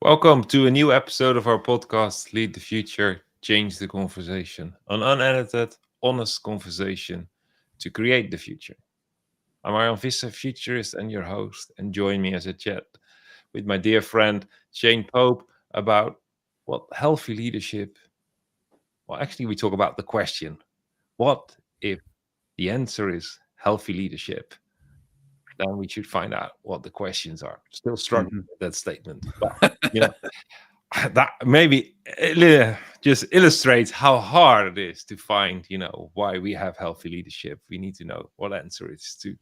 Welcome to a new episode of our podcast, Lead the Future, Change the Conversation. An unedited, honest conversation to create the future. I'm Arjan Visser, Futurist, and your host, and join me as a chat with my dear friend Shane Pope about what healthy leadership. Well, actually, we talk about the question: what if the answer is healthy leadership? Then we should find out what the questions are. Still struggling Mhm. with that statement, but you know. That maybe just illustrates how hard it is to find, why we have healthy leadership. We need to know what answer it's to.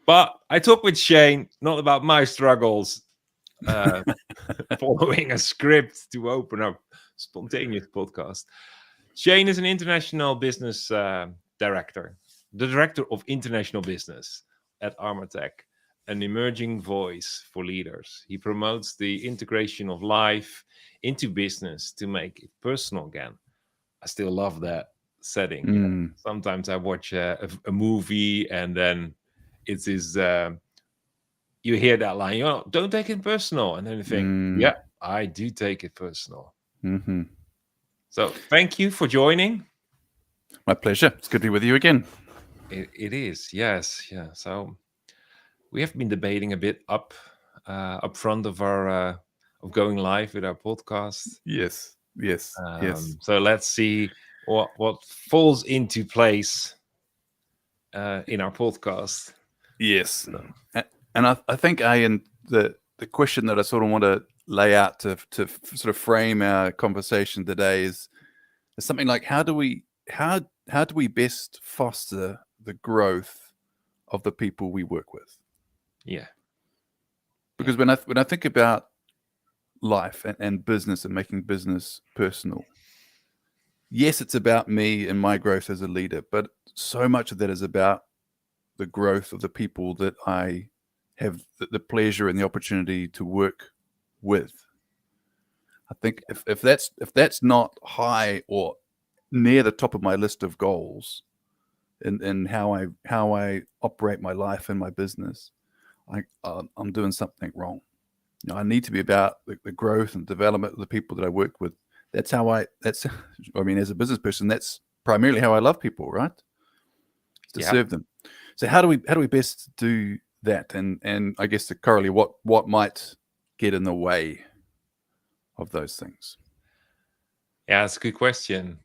But I talked with Shane, not about my struggles, uh, following a script to open up spontaneous podcast. Shane is an international business director, the director of international business at ARMATEC, an emerging voice for leaders. He promotes the integration of life into business to make it personal again. I still love that setting. Mm, Sometimes I watch a movie and then it is you hear that line, don't take it personal, and then you think, mm, yeah, I do take it personal. mhm. So thank you for joining. My pleasure. It's good to be with you again. It is, yes, yeah. So we have been debating a bit up front of our of going live with our podcast. Yes, yes, yes, So let's see what falls into place in our podcast. yes. So, And I think the question that I sort of want to lay out to sort of frame our conversation today is something like how do we best foster the growth of the people we work with? yeah, yeah, Because when I think about life and business and making business personal, yes, it's about me and my growth as a leader, but so much of that is about the growth of the people that I have the pleasure and the opportunity to work with. I think if that's not high or near the top of my list of goals in how I operate my life and my business, I'm doing something wrong. I need to be about the growth and development of the people that I work with. That's I mean, as a business person, that's primarily how I love people, right? To yeah. serve them. So how do we best do that? And I guess the correlate, what might get in the way of those things? Yeah, it's a good question.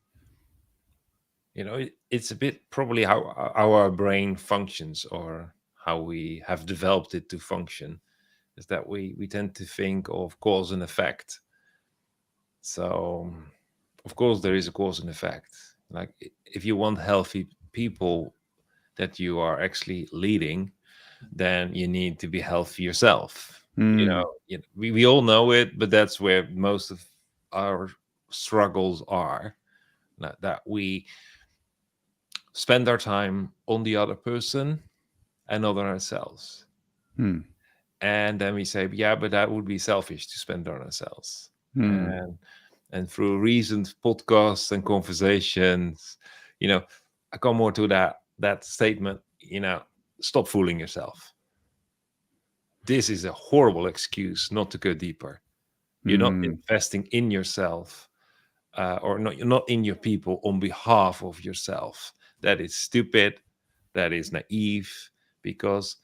It's a bit probably how our brain functions or how we have developed it to function is that we tend to think of cause and effect. So, of course, there is a cause and effect. Like if you want healthy people that you are actually leading, then you need to be healthy yourself. Mm, We all know it, but that's where most of our struggles are. That we spend our time on the other person and not on ourselves. mm, And then we say, yeah, but that would be selfish to spend on ourselves. mm. And through recent podcasts and conversations, you know, I come more to that statement, stop fooling yourself. This is a horrible excuse not to go deeper. You're not Mm. investing in yourself, or not. You're not in your people on behalf of yourself. That is stupid. That is naive. Because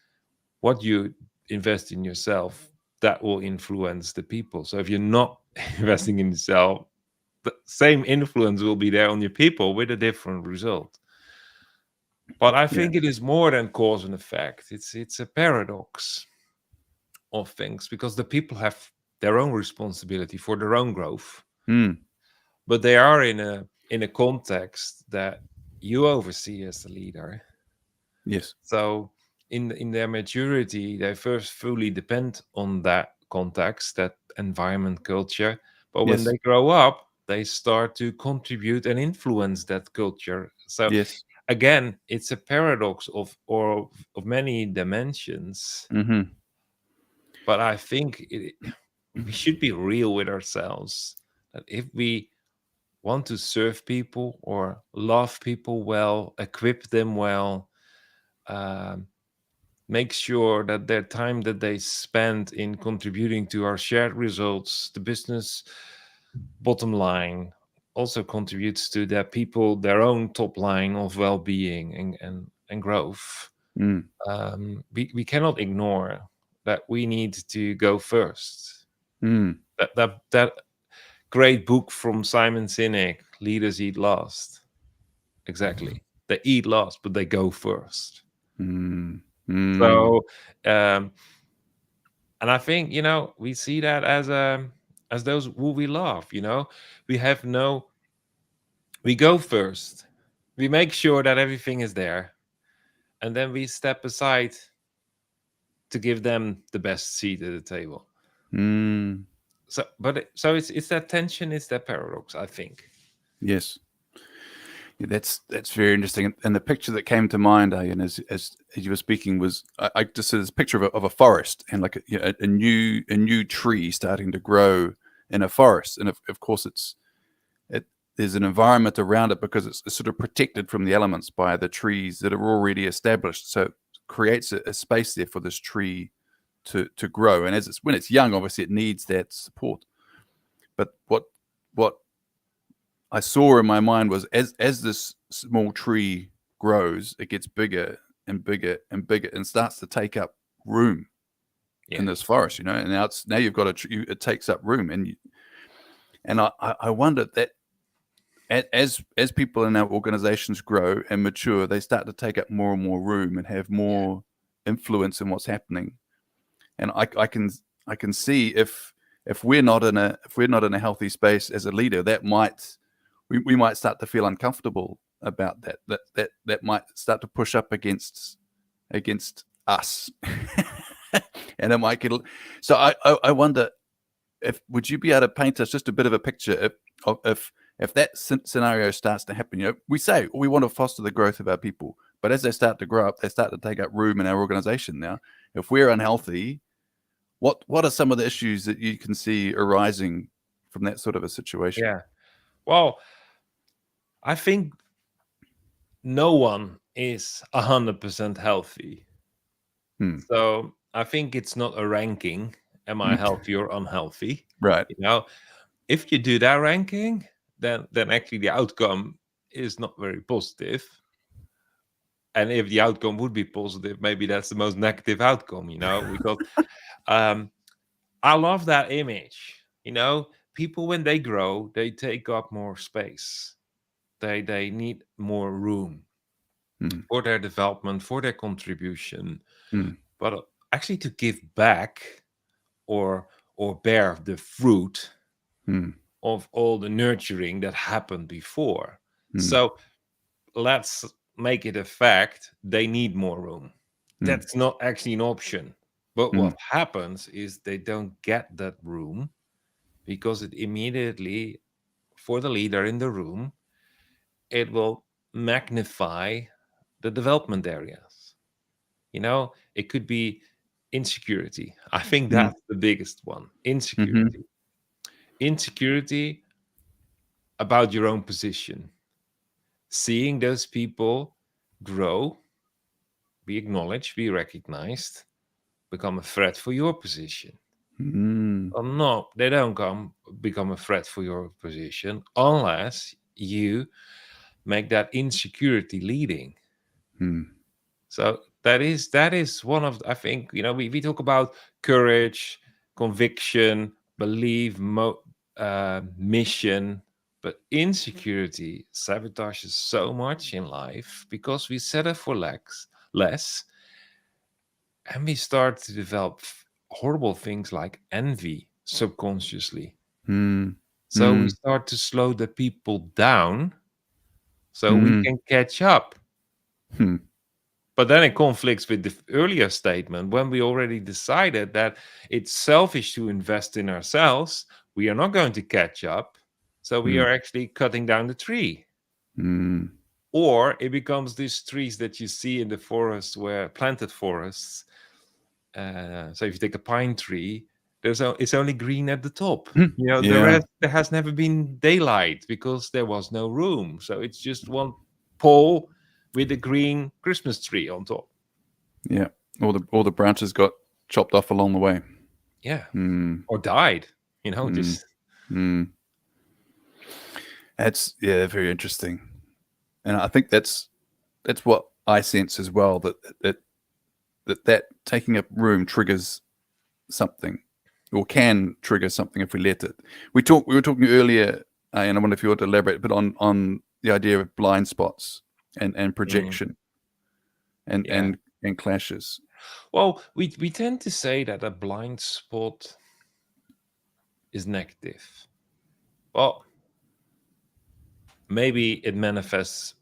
what you invest in yourself, that will influence the people. So if you're not investing in yourself, the same influence will be there on your people with a different result. But I Yeah. think it is more than cause and effect. It's a paradox of things because the people have their own responsibility for their own growth, Mm. but they are in a context that you oversee as the leader. Yes. So in their maturity, they first fully depend on that context, that environment, culture. But when Yes. they grow up, they start to contribute and influence that culture. So Yes. again, it's a paradox of many dimensions. Mm-hmm. But I think we should be real with ourselves. That if we want to serve people or love people well, equip them well, um, make sure that their time that they spend in contributing to our shared results, the business bottom line, also contributes to their people, their own top line of well-being and growth. Mm. We cannot ignore that we need to go first. Mm. That great book from Simon Sinek, Leaders Eat Last. Exactly. They eat last, but they go first. Mm. Mm. So, and I think, we see that as those who we love. We have we go first. We make sure that everything is there, and then we step aside to give them the best seat at the table. Mm. So it's that tension, it's that paradox, I think. Yes. Yeah, that's very interesting. And the picture that came to mind, Arjan, as you were speaking, was I just saw this picture of a forest and like a new tree starting to grow in a forest, and of course there's an environment around it because it's sort of protected from the elements by the trees that are already established. So it creates a space there for this tree to grow. And when it's young, obviously it needs that support. But what I saw in my mind was as this small tree grows, it gets bigger and bigger and bigger and starts to take up room in this forest, and now you've got it takes up room, and I wonder that as people in our organizations grow and mature, they start to take up more and more room and have more influence in what's happening. And I can see if we're not in a healthy space as a leader, that we might start to feel uncomfortable about that might start to push up against us. And it might get so I wonder would you be able to paint us just a bit of a picture if that scenario starts to happen? We say we want to foster the growth of our people, but as they start to grow up, they start to take up room in our organization. Now, if we're unhealthy, what are some of the issues that you can see arising from that sort of a situation? Yeah. Well, I think no one is 100% healthy. So I think it's not a ranking. Am I healthy or unhealthy? Right. If you do that ranking, then actually the outcome is not very positive. And if the outcome would be positive, maybe that's the most negative outcome, because I love that image. People, when they grow, they take up more space. They need more room for their development, for their contribution, but actually to give back or bear the fruit of all the nurturing that happened before. So let's make it a fact, they need more room. That's not actually an option. But what happens is they don't get that room because it immediately, for the leader in the room, it will magnify the development areas. It could be insecurity. I think that's the biggest one. Insecurity. Insecurity about your own position. Seeing those people grow, be acknowledged, be recognized, become a threat for your position. No, they don't become a threat for your position unless you make that insecurity leading. So that is one of, I think, we talk about courage, conviction, belief, mission, but insecurity sabotages so much in life because we settle for less, and we start to develop horrible things like envy subconsciously. So we start to slow the people down so we can catch up. But then it conflicts with the earlier statement when we already decided that it's selfish to invest in ourselves. We are not going to catch up. So we are actually cutting down the tree. Or it becomes these trees that you see in the forest, where planted forests. So if you take a pine tree, it's only green at the top. The rest, there has never been daylight because there was no room. So it's just one pole with a green Christmas tree on top. Yeah. All the branches got chopped off along the way. Yeah. Mm, Or died, mm, just mm. That's very interesting, and I think that's what I sense as well, that taking up room triggers something, or can trigger something if we let it. We were talking earlier, and I wonder if you want to elaborate, but on the idea of blind spots and mm, projection and yeah. and and clashes. Well, we tend to say that a blind spot is negative. Well, maybe it manifests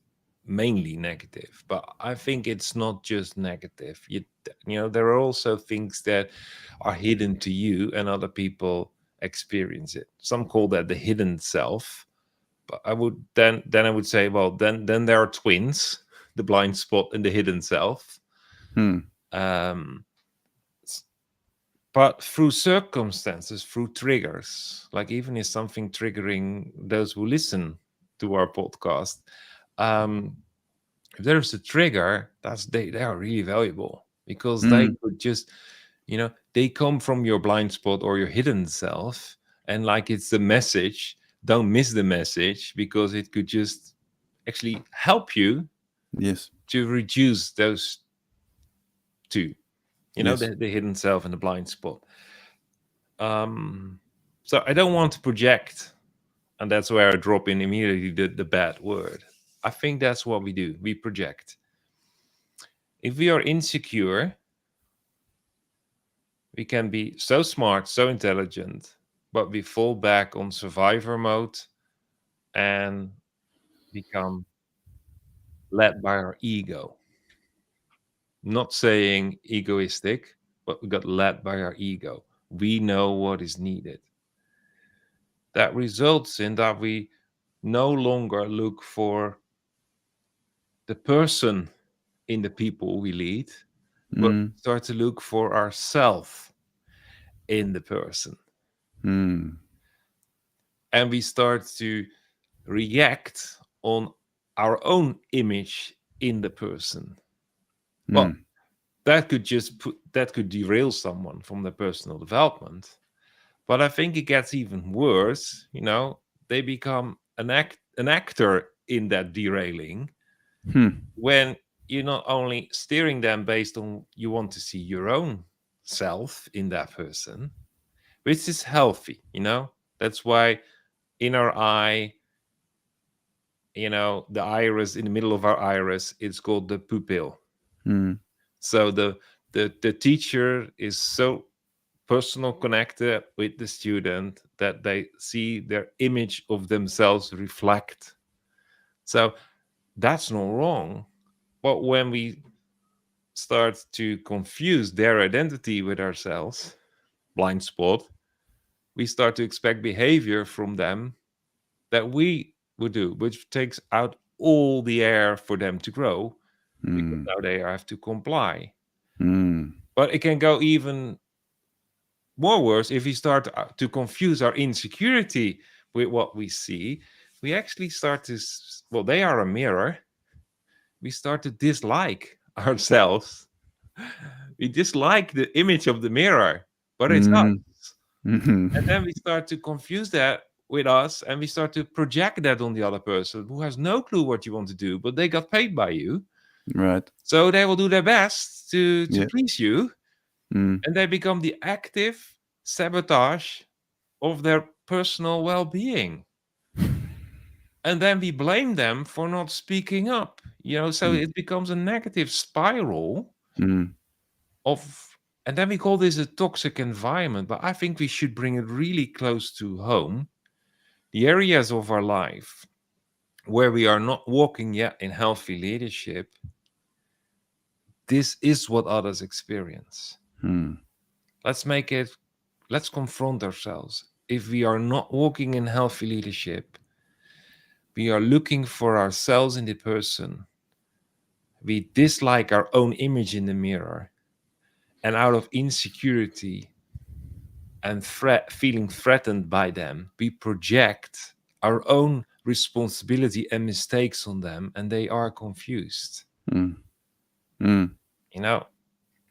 mainly negative, but I think it's not just negative. There are also things that are hidden to you and other people experience it. Some call that the hidden self, but I would say, well, then there are twins, the blind spot and the hidden self. Hmm. um but through circumstances, through triggers, like even if something triggering those who listen to our podcast, um if there's a trigger, they are really valuable, because they Mm. could just, they come from your blind spot or your hidden self, and like it's the message. Don't miss the message, because it could just actually help you Yes. to reduce those two, Yes. the hidden self and the blind spot. So I don't want to project, and that's where I drop in immediately the bad word. I think that's what we do. We project. If we are insecure, we can be so smart, so intelligent, but we fall back on survivor mode and become led by our ego. Not saying egoistic, but we got led by our ego. We know what is needed. That results in that we no longer look for the person in the people we lead, but Mm. start to look for ourselves in the person. Mm. And we start to react on our own image in the person. Well, Mm. that could derail someone from their personal development. But I think it gets even worse. They become an actor in that derailing, Hmm. when you're not only steering them based on you want to see your own self in that person, which is healthy. That's why in our eye, the iris, in the middle of our iris, it's called the pupil. Mm. So the teacher is so personal connected with the student that they see their image of themselves reflect. So that's not wrong. But when we start to confuse their identity with ourselves, blind spot, we start to expect behavior from them that we would do, which takes out all the air for them to grow, because Mm. now they have to comply. Mm. But it can go even more worse if we start to confuse our insecurity with what we see. We actually start to, well, they are a mirror. We start to dislike ourselves. We dislike the image of the mirror, but it's us. Mm. And Mhm. then we start to confuse that with us, and we start to project that on the other person who has no clue what you want to do, but they got paid by you. Right. So they will do their best to Yeah. please you, Mm. and they become the active sabotage of their personal well-being. And then we blame them for not speaking up. So Mm. it becomes a negative spiral Mm. of, and then we call this a toxic environment. But I think we should bring it really close to home. The areas of our life where we are not walking yet in healthy leadership, this is what others experience. Mm. Let's confront ourselves. If we are not walking in healthy leadership, we are looking for ourselves in the person. We dislike our own image in the mirror. And out of insecurity and feeling threatened by them, we project our own responsibility and mistakes on them, and they are confused. Mm. Mm. You know,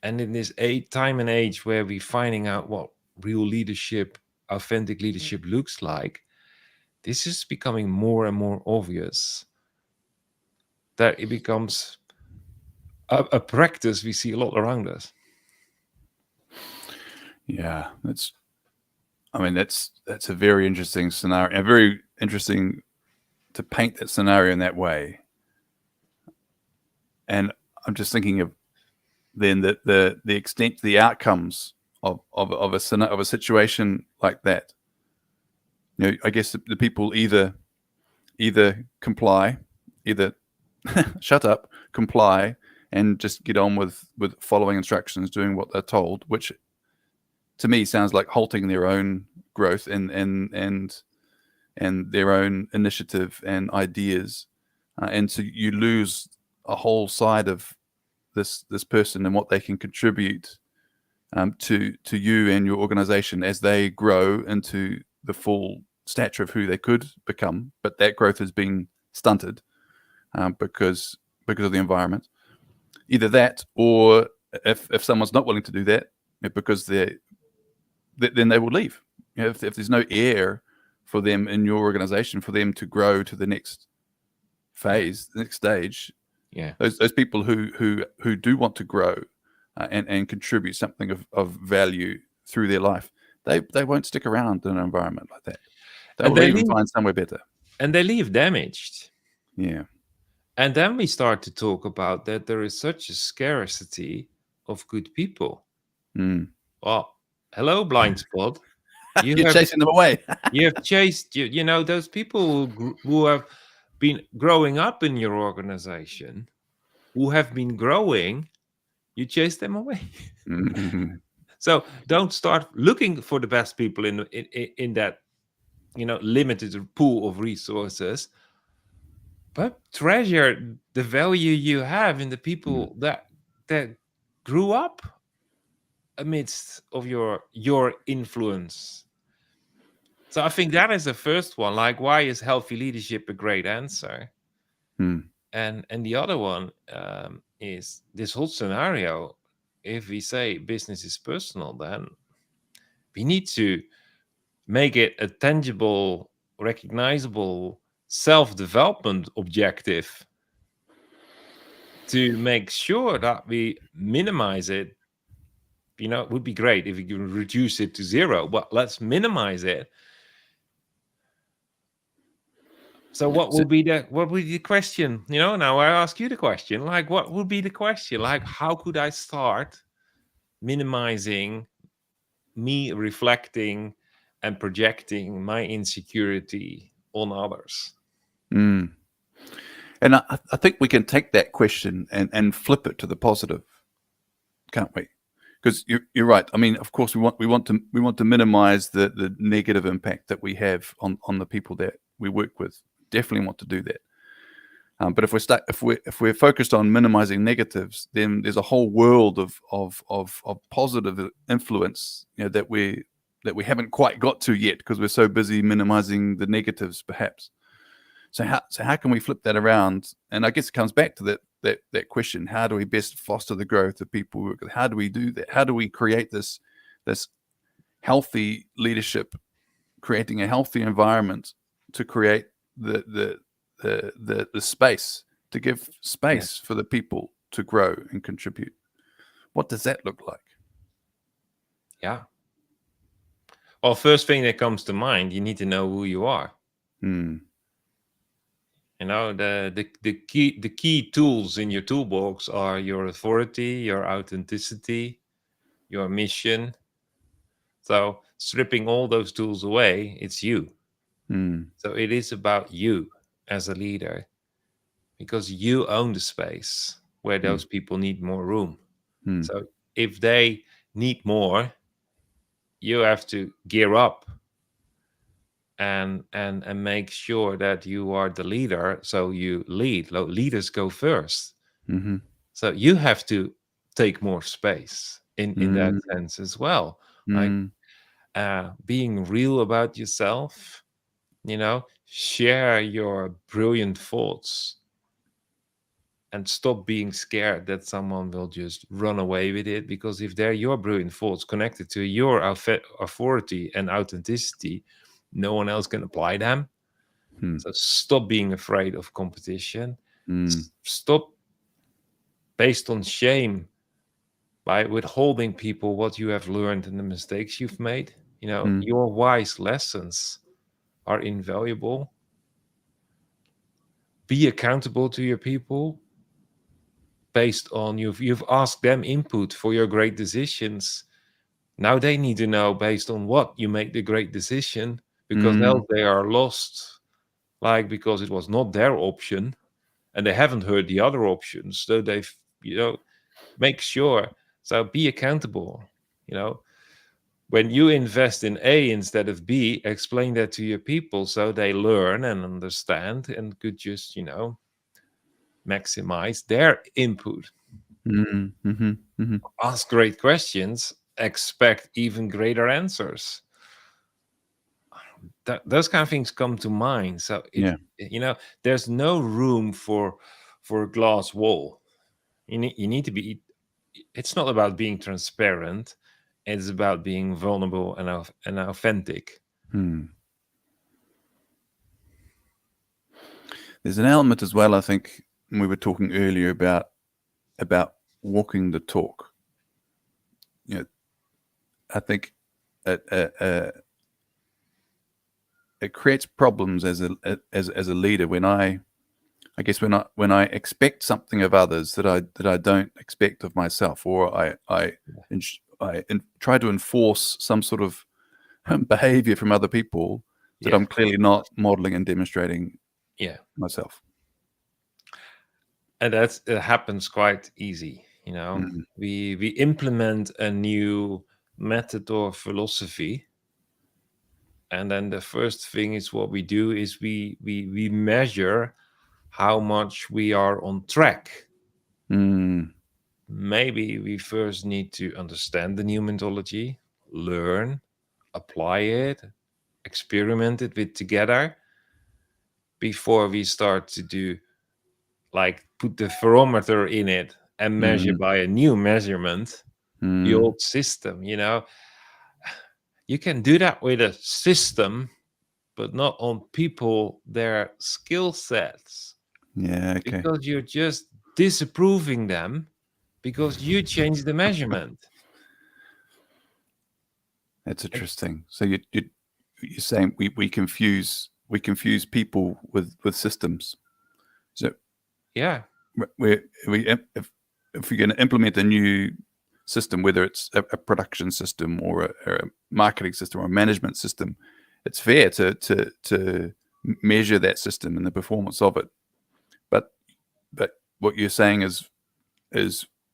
And in this time and age where we're finding out what real leadership, authentic leadership looks like, this is becoming more and more obvious that it becomes a practice we see a lot around us. Yeah, that's a very interesting scenario, and very interesting to paint that scenario in that way. And I'm just thinking of then that the extent, the outcomes of a situation like that. I guess the people either comply, either shut up, comply, and just get on with following instructions, doing what they're told, which to me sounds like halting their own growth and their own initiative and ideas, and so you lose a whole side of this person and what they can contribute to you and your organization as they grow into the full stature of who they could become. But that growth has been stunted because of the environment. Either that, or if someone's not willing to do that, because then they will leave. If there's no air for them in your organization, for them to grow to the next phase, the next stage, those people who do want to grow and contribute something of value through their life, they won't stick around in an environment like that. They'll even find somewhere better. And they leave damaged. Yeah. And then we start to talk about that there is such a scarcity of good people. Well, hello, blind spot. You're chasing them away. You have chased, those people who have been growing up in your organization, who have been growing, you chase them away. So don't start looking for the best people in that, limited pool of resources, but treasure the value you have in the people that grew up amidst of your influence. So I think that is the first one. Like, why is healthy leadership a great answer? And the other one is this whole scenario. If we say business is personal, then we need to make it a tangible, recognizable self-development objective to make sure that we minimize it. It would be great if we can reduce it to zero, but let's minimize it. So what would be the question? Now I ask you the question, like, what would be the question? Like, how could I start minimizing me reflecting and projecting my insecurity on others? And I think we can take that question and flip it to the positive, can't we? Because you're right. I mean, of course, we want to minimize the negative impact that we have on the people that we work with. Definitely want to do that. But if we're focused on minimizing negatives, then there's a whole world of positive influence, that we haven't quite got to yet, because we're so busy minimizing the negatives, perhaps. So how can we flip that around? And I guess it comes back to that question: how do we best foster the growth of people we work with? How do we do that? How do we create this healthy leadership, creating a healthy environment to create the space, to give space for the people to grow and contribute? What does that look like? Yeah. Well, first thing that comes to mind, you need to know who you are. The key tools in your toolbox are your authority, your authenticity, your mission. So stripping all those tools away, it's you. So it is about you as a leader, because you own the space where those people need more room. So if they need more, you have to gear up and make sure that you are the leader. So you lead. Leaders go first. So you have to take more space in that sense as well. Like being real about yourself, share your brilliant thoughts. and stop being scared that someone will just run away with it, because if they're your brilliant thoughts connected to your authority and authenticity, no one else can apply them. So stop being afraid of competition. Stop based on shame by withholding people what you have learned and the mistakes you've made. Your wise lessons are invaluable. Be accountable to your people based on you've asked them input for your great decisions. Now they need to know based on what you make the great decision, because else they are lost, because it was not their option and they haven't heard the other options. So they've, make sure. So be accountable. When you invest in A instead of B, explain that to your people so they learn and understand and could just, maximize their input. Ask great questions, expect even greater answers. Those kind of things come to mind. So there's no room for a glass wall. You need to be. It's not about being transparent. It's about being vulnerable and authentic. There's an element as well, I think, we were talking earlier about walking the talk. I think it creates problems as a leader when I expect something of others that I don't expect of myself, or I try to enforce some sort of behavior from other people that I'm clearly not modeling and demonstrating myself. And it happens quite easy. We implement a new method or philosophy, and then the first thing is what we do is we measure how much we are on track. Maybe we first need to understand the new methodology, learn, apply it, experiment it with together before we start to do, put the thermometer in it and measure by a new measurement the old system. You can do that with a system, but not on people, their skill sets. Because you're just disapproving them because you changed the measurement. That's interesting. So you're saying we confuse people with systems. So if we're going to implement a new system, whether it's a production system or a marketing system or a management system, it's fair to measure that system and the performance of it. But what you're saying is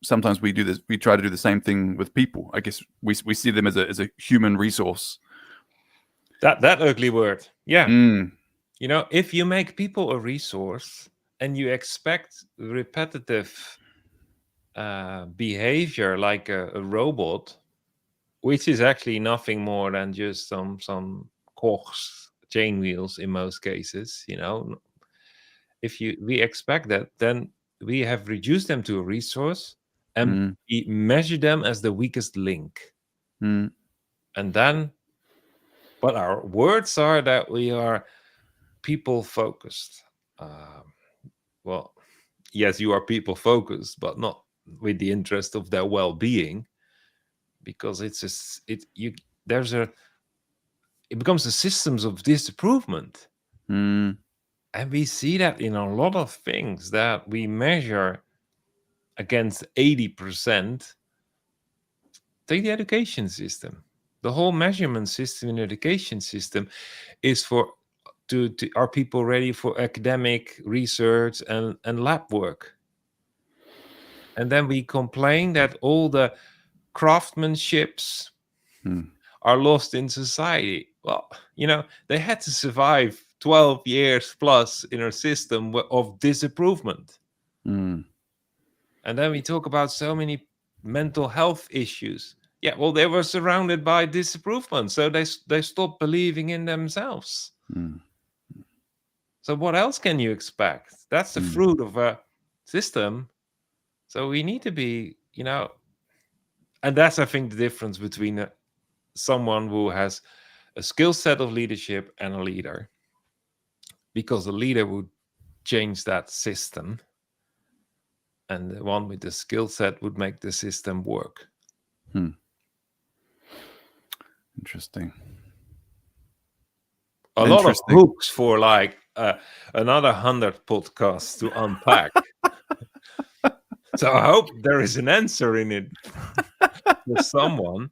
sometimes we do this. We try to do the same thing with people. I guess we see them as a human resource. That ugly word, if you make people a resource and you expect repetitive behavior like a robot, which is actually nothing more than just some cogs, chain wheels in most cases, if we expect that, then we have reduced them to a resource and we measure them as the weakest link. And then, but our words are that we are people focused. Well, yes, you are people focused, but not with the interest of their well-being, because it becomes a systems of disapprovement. And we see that in a lot of things that we measure against 80%. Take the education system. The whole measurement system in the education system is for are people ready for academic research and lab work? And then we complain that all the craftsmanships are lost in society. Well, they had to survive 12 years plus in a system of disapprovement. And then we talk about so many mental health issues. Yeah, well, they were surrounded by disapprovement, so they stopped believing in themselves. So what else can you expect? That's the fruit of a system. So we need to be, and that's, I think, the difference between someone who has a skill set of leadership and a leader. Because a leader would change that system, and the one with the skill set would make the system work. Interesting. A lot of hooks for like another 100 podcasts to unpack. So I hope there is an answer in it for someone.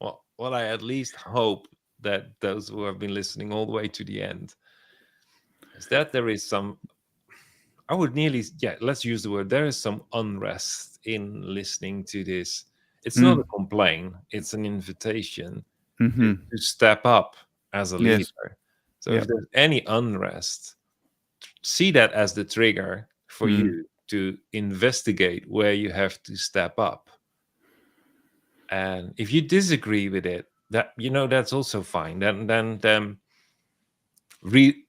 Well, what I at least hope that those who have been listening all the way to the end is that there is some, I would nearly, let's use the word, there is some unrest in listening to this. It's not a complaint, it's an invitation to step up as a leader. So if there's any unrest, see that as the trigger for you to investigate where you have to step up. And if you disagree with it, that that's also fine. Then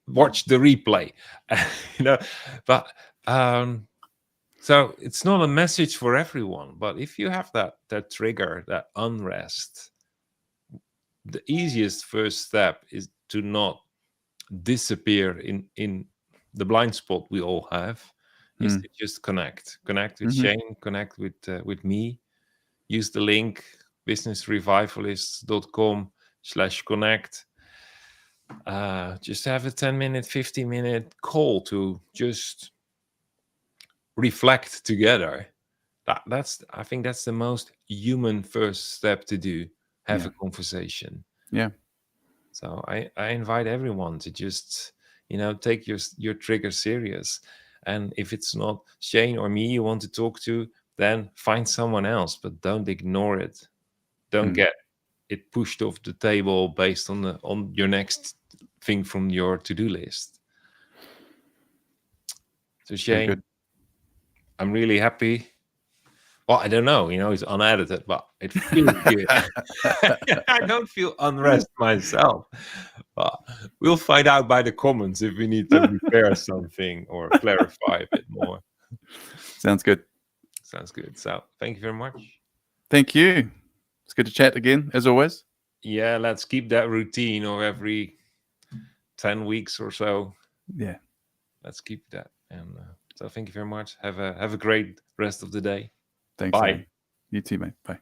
watch the replay. But so it's not a message for everyone. But if you have that trigger, that unrest, the easiest first step is to not disappear in the blind spot we all have. Is to just connect with Shane, connect with me. Use the link businessrevivalists.com/connect. Just have a 10-minute, 15-minute call to just reflect together. I think that's the most human first step to do. Have a conversation. Yeah. So I invite everyone to just take your trigger serious. And if it's not Shane or me you want to talk to, then find someone else, but don't ignore it. Don't get it pushed off the table based on your next thing from your to-do list. So Shane, I'm really happy. Well, I don't know, it's unedited, but it feels good. I don't feel unrest myself. But we'll find out by the comments if we need to repair something or clarify a bit more. Sounds good. So thank you very much. Thank you. It's good to chat again, as always. Yeah, let's keep that routine of every 10 weeks or so. Yeah. Let's keep that. And so thank you very much. Have a great rest of the day. Thanks. Bye. Man. You too, mate. Bye.